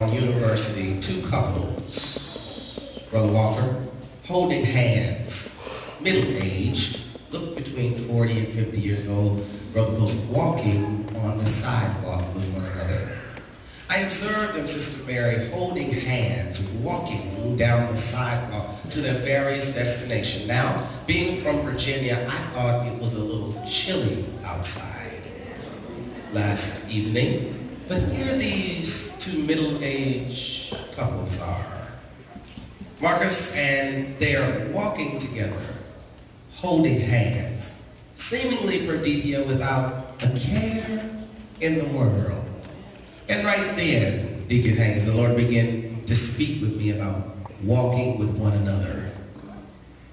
University, two couples, Brother Walker, holding hands, middle-aged, look between 40 and 50 years old, Brother Post walking on the sidewalk with one another. I observed them, Sister Mary, holding hands, walking down the sidewalk to their various destinations. Now, being from Virginia, I thought it was a little chilly outside last evening. But here these two middle-aged couples are. Marcus, and they are walking together, holding hands, seemingly Perdita without a care in the world. And right then, Deacon Haynes, the Lord began to speak with me about walking with one another.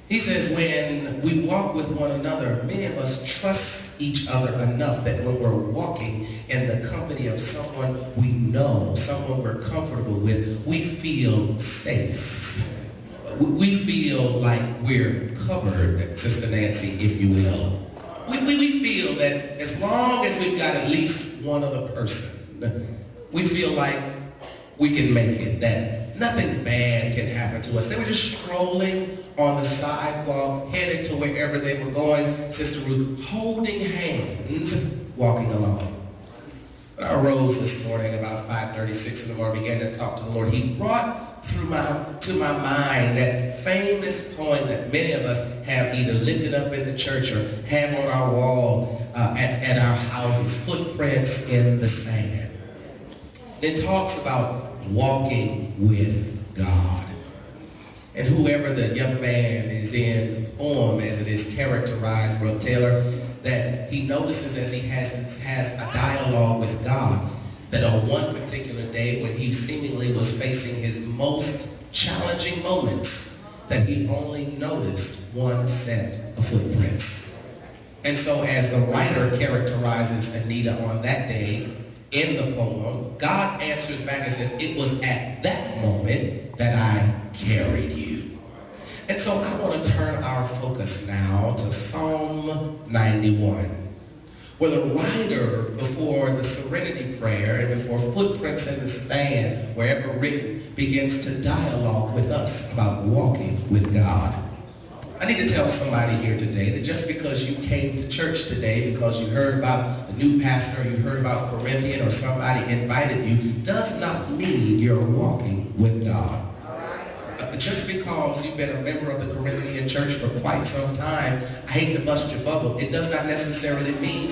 He says, when we walk with one another, many of us trust each other enough that when we're walking in the company of someone we know, someone we're comfortable with, we feel safe. We feel like we're covered, Sister Nancy, if you will. We feel that as long as we've got at least one other person, we feel like we can make it, that nothing bad can happen to us. They were just strolling on the sidewalk, headed to wherever they were going, Sister Ruth, holding hands, walking along. When I arose this morning about 5:36 in the morning, began to talk to the Lord, He brought to my mind that famous poem that many of us have either lifted up in the church or have on our wall at our houses, Footprints in the Sand. It talks about walking with God. And whoever the young man is in the poem, as it is characterized, Brother Taylor, that he notices as he has a dialogue with God, that on one particular day when he seemingly was facing his most challenging moments, that he only noticed one set of footprints. And so as the writer characterizes Anita on that day in the poem, God answers back and says, it was at that moment that I carried you. And so I want to turn our focus now to Psalm 91, where the writer, before the Serenity Prayer and before Footprints in the Sand, wherever written, begins to dialogue with us about walking with God. I need to tell somebody here today that just because you came to church today, because you heard about the new pastor, you heard about Corinthian, or somebody invited you, does not mean you're walking with God. Just because you've been a member of the Corinthian church for quite some time, I hate to bust your bubble, it does not necessarily mean,